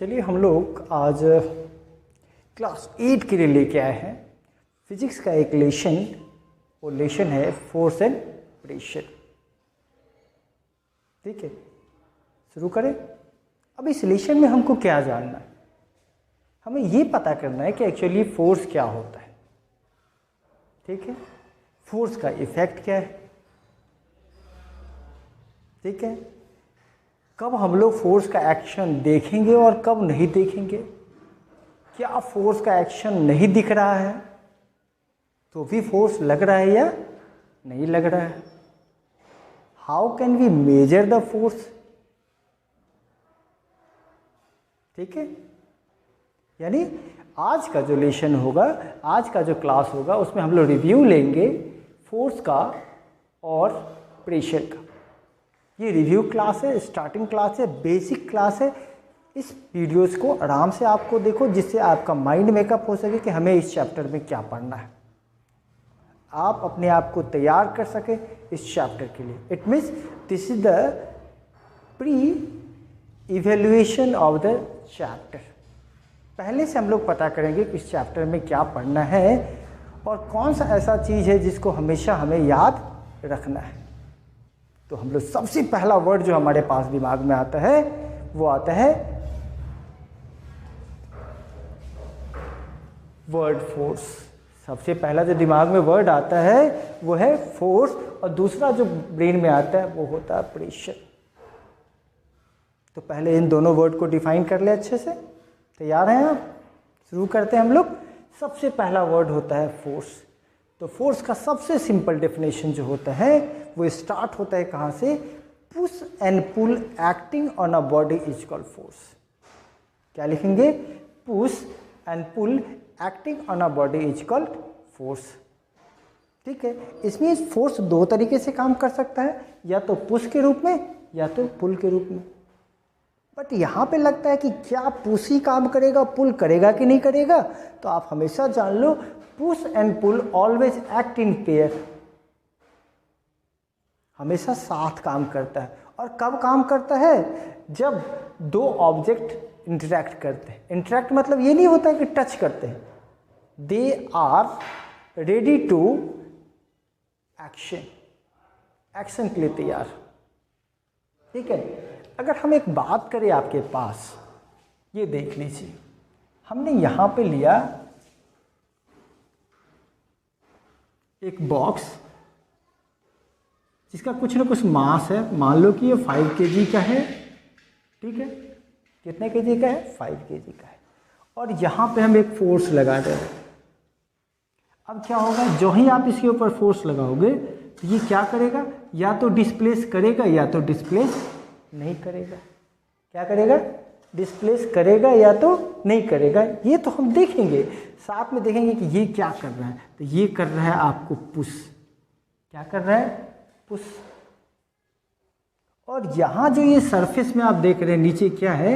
चलिए हम लोग आज क्लास 8 के लिए लेके आए हैं फिजिक्स का एक लेशन। वो लेशन है फोर्स एंड प्रेशर। ठीक है, शुरू करें। अब इस लेशन में हमको क्या जानना है? हमें ये पता करना है कि एक्चुअली फोर्स क्या होता है। ठीक है, फोर्स का इफेक्ट क्या है। ठीक है, कब हम लोग फोर्स का एक्शन देखेंगे और कब नहीं देखेंगे। क्या फोर्स का एक्शन नहीं दिख रहा है तो भी फोर्स लग रहा है या नहीं लग रहा है। How can we measure the force. ठीक है, यानी आज का जो लेशन होगा, आज का जो क्लास होगा, उसमें हम लोग रिव्यू लेंगे फोर्स का और प्रेशर का। ये रिव्यू क्लास है, स्टार्टिंग क्लास है, बेसिक क्लास है। इस वीडियोस को आराम से आपको देखो, जिससे आपका माइंड मेकअप हो सके कि हमें इस चैप्टर में क्या पढ़ना है। आप अपने आप को तैयार कर सके इस चैप्टर के लिए। It means this is the pre evaluation of the chapter. पहले से हम लोग पता करेंगे कि इस चैप्टर में क्या पढ़ना है और कौन सा ऐसा चीज़ है जिसको हमेशा हमें याद रखना है। तो हम लोग सबसे पहला वर्ड जो हमारे पास दिमाग में आता है वो आता है वर्ड फोर्स। सबसे पहला जो दिमाग में वर्ड आता है वो है फोर्स, और दूसरा जो ब्रेन में आता है वो होता है प्रेशर। तो पहले इन दोनों वर्ड को डिफाइन कर ले अच्छे से। तैयार हैं आप? शुरू करते हैं हम लोग। सबसे पहला वर्ड होता है फोर्स। तो फोर्स का सबसे सिंपल डेफिनेशन जो होता है वो स्टार्ट होता है कहाँ से? Push and pull acting on a body is called force. क्या लिखेंगे? Push and pull acting on a body is called force. ठीक है, इसमें फोर्स दो तरीके से काम कर सकता है, या तो पुश के रूप में या तो पुल के रूप में। बट यहाँ पे लगता है कि क्या पुश ही काम करेगा, पुल करेगा कि नहीं करेगा। तो आप हमेशा जान लो, push and pull always act in pair. हमेशा साथ काम करता है। और कब काम करता है? जब दो ऑब्जेक्ट इंटरैक्ट करते हैं। इंटरैक्ट मतलब ये नहीं होता है कि टच करते हैं। They are ready to action, action के लिए तैयार। ठीक है, अगर हम एक बात करें आपके पास, ये देख लीजिए, हमने यहां पे लिया एक बॉक्स जिसका कुछ ना कुछ मास है। मान लो कि ये 5 kg का है। ठीक है, कितने kg का है? 5 kg का है। और यहाँ पे हम एक फोर्स लगा रहे हैं। अब क्या होगा? जो ही आप इसके ऊपर फोर्स लगाओगे तो ये क्या करेगा? या तो डिस्प्लेस करेगा या तो डिस्प्लेस नहीं करेगा। क्या करेगा? डिस्प्लेस करेगा या तो नहीं करेगा। ये तो हम देखेंगे, साथ में देखेंगे कि ये क्या कर रहा है। तो ये कर रहा है आपको पुश। क्या कर रहा है? पुश। और यहाँ जो ये सरफेस में आप देख रहे हैं नीचे क्या है?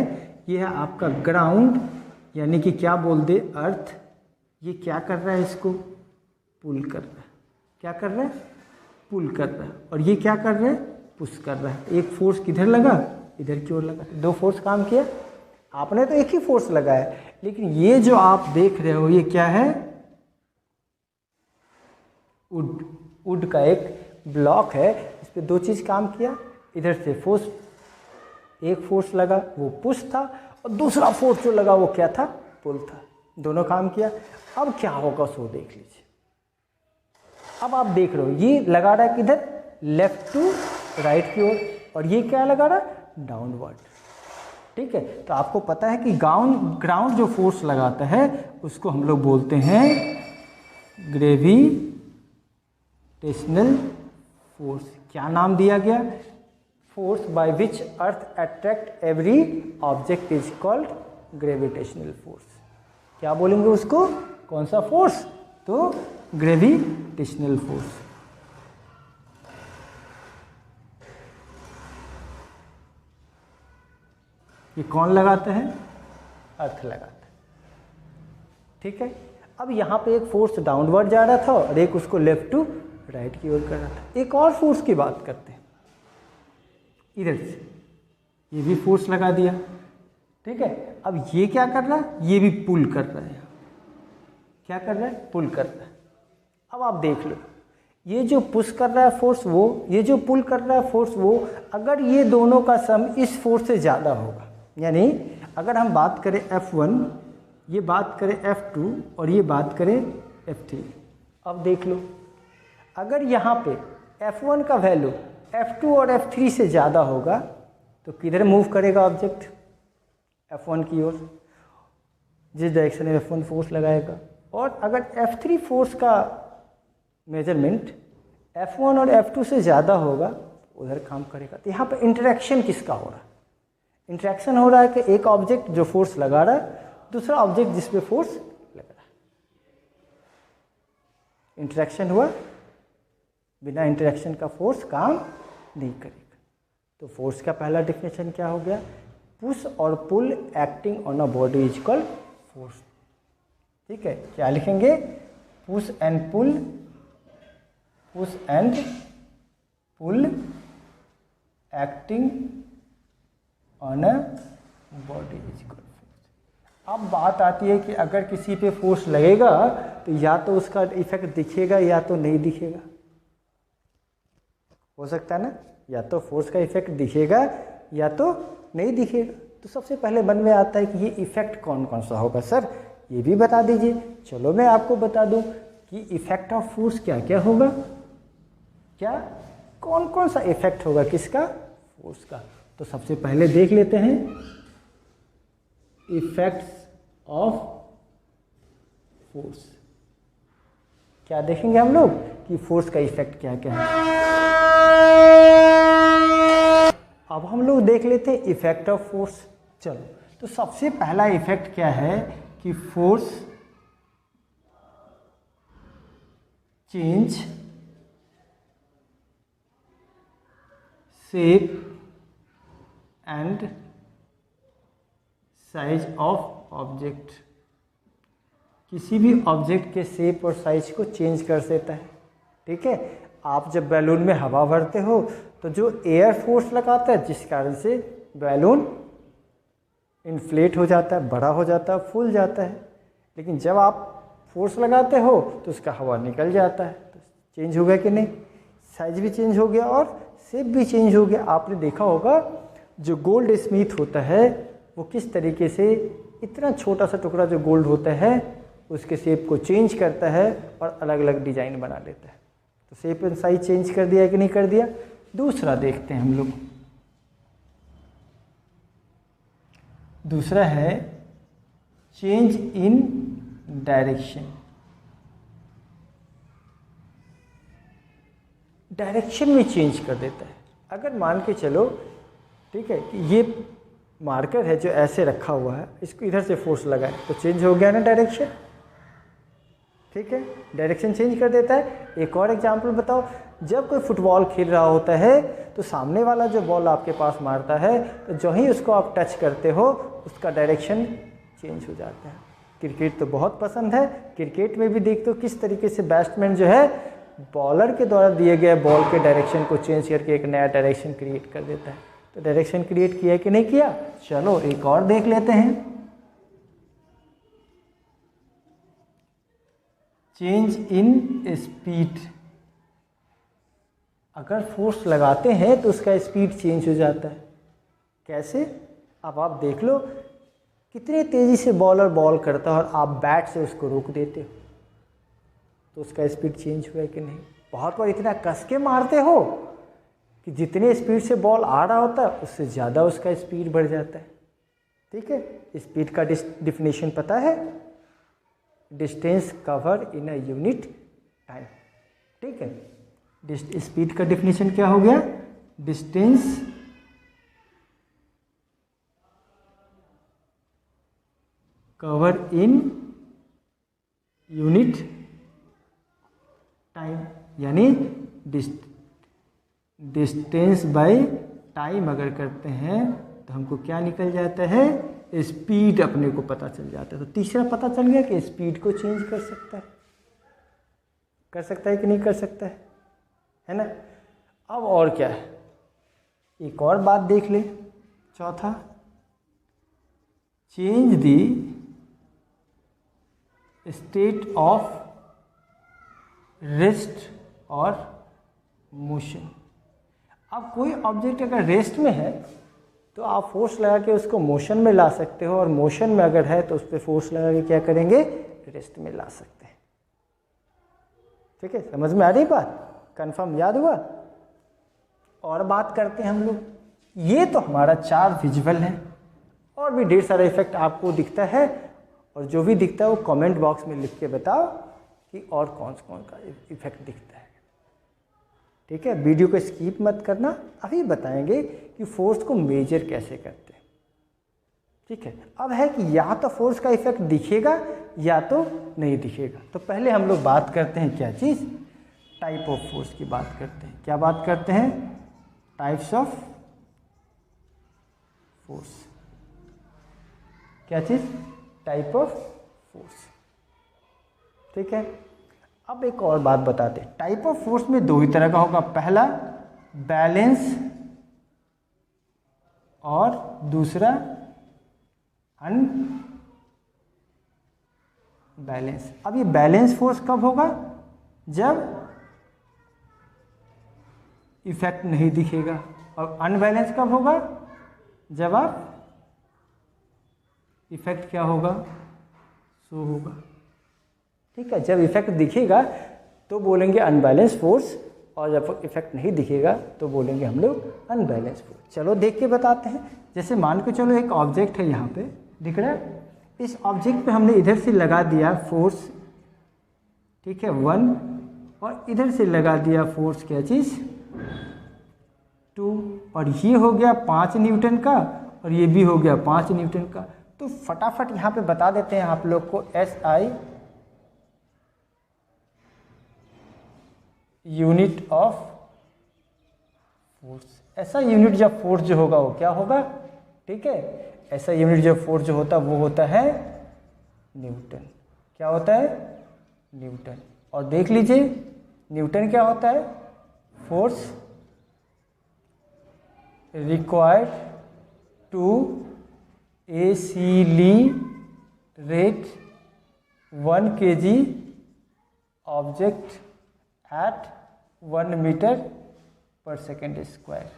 ये है आपका ग्राउंड, यानी कि क्या बोल दे, अर्थ। ये क्या कर रहा है? इसको पुल कर रहा है। क्या कर रहा है? पुल कर रहा है। और ये क्या कर रहा है? पुश कर रहा है। एक फोर्स किधर लगा? इधर की ओर लगा। दो फोर्स काम किया। आपने तो एक ही फोर्स लगाया, लेकिन ये जो आप देख रहे हो ये क्या है? वुड का एक ब्लॉक है। इस पे दो चीज काम किया। इधर से फोर्स, एक फोर्स लगा वो पुश था, और दूसरा फोर्स जो लगा वो क्या था? पुल था। दोनों काम किया। अब क्या होगा सो देख लीजिए। अब आप देख रहे हो ये लगा रहा है किधर? लेफ्ट टू राइट की ओर, और ये क्या लगा रहा है? डाउनवर्ड। ठीक है, तो आपको पता है कि ग्राउंड जो फोर्स लगाता है उसको हम लोग बोलते हैं ग्रेविटेशनल फोर्स। क्या नाम दिया गया? Force by which earth attract every object is called gravitational force. क्या बोलेंगे उसको? कौन सा फोर्स? तो ग्रेविटेशनल फोर्स। ये कौन लगाता है? अर्थ लगाता है। ठीक है, अब यहाँ पे एक फोर्स डाउनवर्ड जा रहा था और एक उसको लेफ्ट टू राइट की ओर कर रहा था। एक और फोर्स की बात करते हैं। इधर से ये भी फोर्स लगा दिया। ठीक है। अब ये क्या कर रहा है, ये भी पुल कर रहा है, क्या कर रहा है, पुल कर रहा है। अब आप देख लो, ये जो पुश कर रहा है फोर्स वो, ये जो पुल कर रहा है फोर्स वो, अगर ये दोनों का सम इस फोर्स से ज़्यादा होगा, यानी अगर हम बात करें F1, ये बात करें F2 और ये बात करें F3। अब देख लो, अगर यहाँ पे F1 का वैल्यू F2 और F3 से ज़्यादा होगा तो किधर मूव करेगा ऑब्जेक्ट, F1 की ओर, जिस डायरेक्शन में F1 फोर्स लगाएगा। और अगर F3 फोर्स का मेजरमेंट F1 और F2 से ज़्यादा होगा उधर काम करेगा। तो यहाँ पर इंटरेक्शन किसका हो रहा है, इंटरेक्शन हो रहा है कि एक ऑब्जेक्ट जो फोर्स लगा रहा है, दूसरा ऑब्जेक्ट जिस पे फोर्स लग रहा है। इंटरेक्शन हुआ, बिना इंटरेक्शन का फोर्स काम नहीं करेगा। तो फोर्स का पहला डेफिनेशन क्या हो गया, पुश और pull acting on a body is called force. ठीक है, क्या लिखेंगे, push and pull, push and pull acting on a body is equal force. अब बात आती है कि अगर किसी पे फोर्स लगेगा तो या तो उसका इफेक्ट दिखेगा या तो नहीं दिखेगा। हो सकता है ना, या तो फोर्स का इफेक्ट दिखेगा या तो नहीं दिखेगा। तो सबसे पहले मन में आता है कि ये इफेक्ट कौन कौन सा होगा सर, ये भी बता दीजिए। चलो मैं आपको बता दूं कि इफेक्ट ऑफ फोर्स क्या क्या होगा, क्या कौन कौन सा इफेक्ट होगा किसका, फोर्स का। तो सबसे पहले देख लेते हैं इफेक्ट्स ऑफ फोर्स। क्या देखेंगे हम लोग कि फोर्स का इफेक्ट क्या क्या है। अब हम लोग देख लेते हैं इफेक्ट ऑफ फोर्स। चलो, तो सबसे पहला इफेक्ट क्या है कि force change shape and size of object. किसी भी ऑब्जेक्ट के शेप और साइज को चेंज कर देता है। ठीक है, आप जब बैलून में हवा भरते हो तो जो एयर फोर्स लगाता है जिस कारण से बैलून इन्फ्लेट हो जाता है, बड़ा हो जाता है, फूल जाता है। लेकिन जब आप फोर्स लगाते हो तो उसका हवा निकल जाता है। तो चेंज हो गया कि नहीं, साइज भी चेंज हो गया और शेप भी चेंज हो गया। आपने देखा होगा जो गोल्ड स्मिथ होता है वो किस तरीके से इतना छोटा सा टुकड़ा जो गोल्ड होता है उसके शेप को चेंज करता है और अलग अलग डिजाइन बना लेता है। तो शेप एंड साइज चेंज कर दिया कि नहीं कर दिया। दूसरा देखते हैं हम लोग, दूसरा है चेंज इन डायरेक्शन। डायरेक्शन में चेंज कर देता है। अगर मान के चलो, ठीक है, कि ये मार्कर है जो ऐसे रखा हुआ है, इसको इधर से फोर्स लगाए तो चेंज हो गया ना डायरेक्शन। ठीक है, डायरेक्शन चेंज कर देता है। एक और एग्जांपल बताओ, जब कोई फुटबॉल खेल रहा होता है तो सामने वाला जो बॉल आपके पास मारता है तो जो ही उसको आप टच करते हो उसका डायरेक्शन चेंज हो जाता है। क्रिकेट तो बहुत पसंद है, क्रिकेट में भी देखते हो किस तरीके से बैट्समैन जो है बॉलर के द्वारा दिए गए बॉल के डायरेक्शन को चेंज करके एक नया डायरेक्शन क्रिएट कर देता है। तो डायरेक्शन क्रिएट किया कि नहीं किया। चलो एक और देख लेते हैं, चेंज इन स्पीड। अगर फोर्स लगाते हैं तो उसका स्पीड चेंज हो जाता है। कैसे, अब आप देख लो कितनी तेज़ी से बॉलर बॉल करता है और आप बैट से उसको रोक देते हो तो उसका स्पीड चेंज हुआ है कि नहीं। बहुत बार इतना कस के मारते हो कि जितने स्पीड से बॉल आ रहा होता है उससे ज़्यादा उसका स्पीड बढ़ जाता है। ठीक है, स्पीड का डिफिनेशन पता है, distance cover in a unit time. ठीक है, स्पीड का डिफिनेशन क्या हो गया, distance cover in unit time, यानी डिस्टेंस बाय टाइम अगर करते हैं तो हमको क्या निकल जाता है, स्पीड अपने को पता चल जाता है। तो तीसरा पता चल गया कि स्पीड को चेंज कर सकता है कि नहीं कर सकता है ना। अब और क्या है, एक और बात देख ले, चौथा change the state of rest और मोशन। अब कोई ऑब्जेक्ट अगर रेस्ट में है तो आप फोर्स लगा के उसको मोशन में ला सकते हो, और मोशन में अगर है तो उस पर फोर्स लगा के क्या करेंगे, रेस्ट में ला सकते हैं। ठीक है, समझ में आ रही बात, कंफर्म याद हुआ। और बात करते हैं हम लोग, ये तो हमारा 4 विजुअल है, और भी ढेर सारा इफेक्ट आपको दिखता है, और जो भी दिखता है वो कमेंट बॉक्स में लिख के बताओ कि और कौन कौन का इफेक्ट दिखता है। ठीक है, वीडियो को स्किप मत करना, अभी बताएंगे कि फोर्स को मेजर कैसे करते हैं। ठीक है, अब है कि या तो फोर्स का इफेक्ट दिखेगा या तो नहीं दिखेगा। तो पहले हम लोग बात करते हैं क्या चीज़, टाइप ऑफ फोर्स की बात करते हैं। क्या बात करते हैं, टाइप्स ऑफ फोर्स। क्या चीज़, टाइप ऑफ फोर्स। ठीक है, अब एक और बात बताते हैं, टाइप ऑफ फोर्स में 2 ही तरह का होगा, पहला बैलेंस और दूसरा अनबैलेंस। अब ये बैलेंस फोर्स कब होगा, जब इफेक्ट नहीं दिखेगा, और अनबैलेंस कब होगा, जब आप इफेक्ट क्या होगा, शो होगा। ठीक है, जब इफेक्ट दिखेगा तो बोलेंगे अनबैलेंस फोर्स, और जब इफेक्ट नहीं दिखेगा तो बोलेंगे हम लोग अनबैलेंस फोर्स। चलो देख के बताते हैं। जैसे मान के चलो एक ऑब्जेक्ट है, यहाँ पे दिख रहा है, इस ऑब्जेक्ट पे हमने इधर से लगा दिया फोर्स, ठीक है 1, और इधर से लगा दिया फोर्स क्या चीज़ 2, और ये हो गया 5 न्यूटन का, और ये भी हो गया 5 न्यूटन का। तो फटाफट यहाँ पे बता देते हैं आप लोग को SI यूनिट ऑफ फोर्स। ऐसा यूनिट जब फोर्स जो होगा वो क्या होगा, ठीक है, ऐसा यूनिट जब फोर्स जो होता है वो होता है न्यूटन। क्या होता है, न्यूटन। और देख लीजिए न्यूटन क्या होता है, force required to accelerate 1 kg object at 1 metre per second square.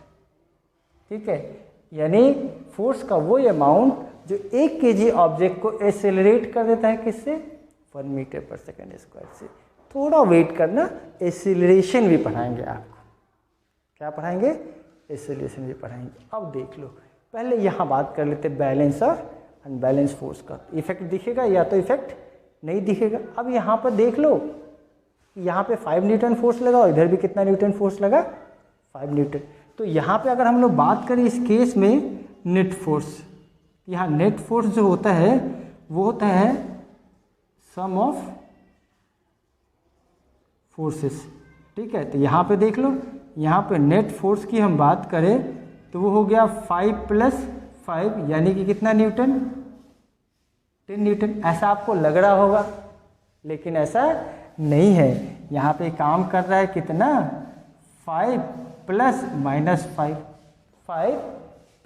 ठीक है, यानी फोर्स का वो अमाउंट जो 1 kg ऑब्जेक्ट को एक्सेलरेट कर देता है, किससे, 1 मीटर पर सेकेंड स्क्वायर से। थोड़ा वेट करना, एक्सेलरेशन भी पढ़ाएंगे आपको। क्या पढ़ाएंगे, एक्सेलरेशन भी पढ़ाएंगे। अब देख लो, पहले यहाँ बात कर लेते बैलेंस और अनबैलेंस फोर्स का। इफेक्ट दिखेगा या तो इफेक्ट नहीं दिखेगा। अब यहाँ पर देख लो, यहाँ पे 5 न्यूटन फोर्स लगा, और इधर भी कितना न्यूटन फोर्स लगा, 5 न्यूटन। तो यहाँ पे अगर हम लोग बात करें इस केस में नेट फोर्स, यहाँ नेट फोर्स जो होता है वो होता है सम ऑफ फोर्सेस। ठीक है, तो यहाँ पे देख लो, यहाँ पे नेट फोर्स की हम बात करें तो वो हो गया 5 + 5 यानी कि कितना न्यूटन, 10 न्यूटन। ऐसा आपको लग रहा होगा, लेकिन ऐसा नहीं है। यहाँ पे काम कर रहा है कितना, 5 + -5, 5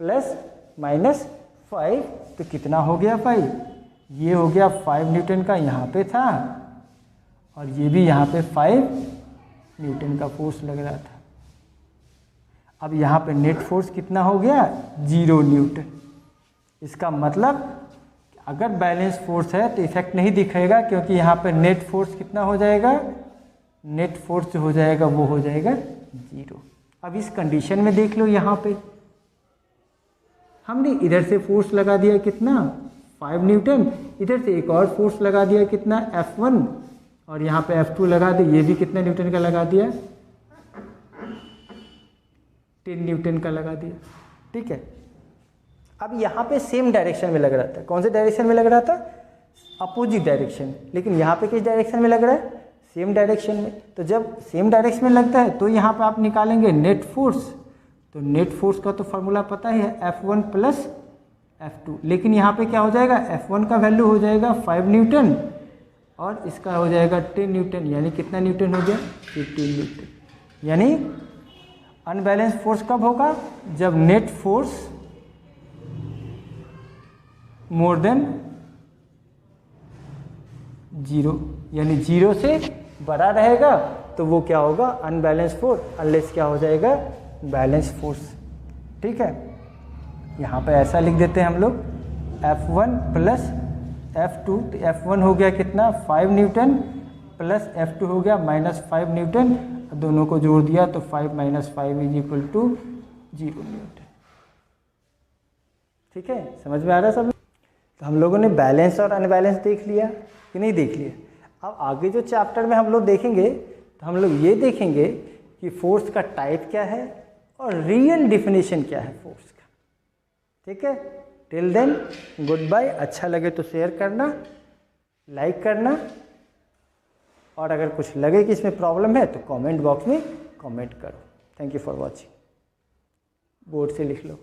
+ -5, तो कितना हो गया भाई, ये हो गया 5 न्यूटन का यहाँ पे था, और ये भी यहाँ पे 5 न्यूटन का फोर्स लग रहा था। अब यहाँ पे नेट फोर्स कितना हो गया, 0 न्यूटन। इसका मतलब अगर बैलेंस फोर्स है तो इफेक्ट नहीं दिखेगा, क्योंकि यहाँ पे नेट फोर्स कितना हो जाएगा, नेट फोर्स जो हो जाएगा वो हो जाएगा 0। अब इस कंडीशन में देख लो, यहाँ पे हमने इधर से फोर्स लगा दिया कितना, 5 न्यूटन, इधर से एक और फोर्स लगा दिया कितना, F1, और यहाँ पे F2 लगा दिया, ये भी कितना न्यूटन का लगा दिया, 10 न्यूटन का लगा दिया। ठीक है, अब यहाँ पे सेम डायरेक्शन में लग रहा था। कौन से डायरेक्शन में लग रहा था, अपोजिट डायरेक्शन। लेकिन यहाँ पे किस डायरेक्शन में लग रहा है, सेम डायरेक्शन में। तो जब सेम डायरेक्शन में लगता है तो यहाँ पे आप निकालेंगे नेट फोर्स। तो नेट फोर्स का तो फार्मूला पता ही है, F1 + F2। लेकिन यहाँ पे क्या हो जाएगा, F1 का वैल्यू हो जाएगा 5 न्यूटन, और इसका हो जाएगा 10 न्यूटन, यानी कितना न्यूटन हो गया, 15 न्यूटन। यानी अनबैलेंस फोर्स कब होगा, जब नेट फोर्स मोर देन 0, यानी 0 से बड़ा रहेगा तो वो क्या होगा, अनबैलेंस फोर्स, अनलेस क्या हो जाएगा, बैलेंस फोर्स। ठीक है, यहाँ पे ऐसा लिख देते हैं हम लोग F1 प्लस F2, तो F1 हो गया कितना 5 न्यूटन प्लस F2 हो गया -5 न्यूटन, दोनों को जोड़ दिया तो 5 - 5 इज इक्वल टू 0 न्यूटन। ठीक है, समझ में आ रहा है सब? तो हम लोगों ने बैलेंस और अनबैलेंस देख लिया कि नहीं देख लिया। अब आगे जो चैप्टर में हम लोग देखेंगे तो हम लोग ये देखेंगे कि फोर्स का टाइप क्या है और रियल डिफिनेशन क्या है फोर्स का। ठीक है, टिल देन गुड बाय। अच्छा लगे तो शेयर करना, लाइक करना, और अगर कुछ लगे कि इसमें प्रॉब्लम है तो कमेंट बॉक्स में कमेंट करो। Thank you for watching. Board से लिख लो।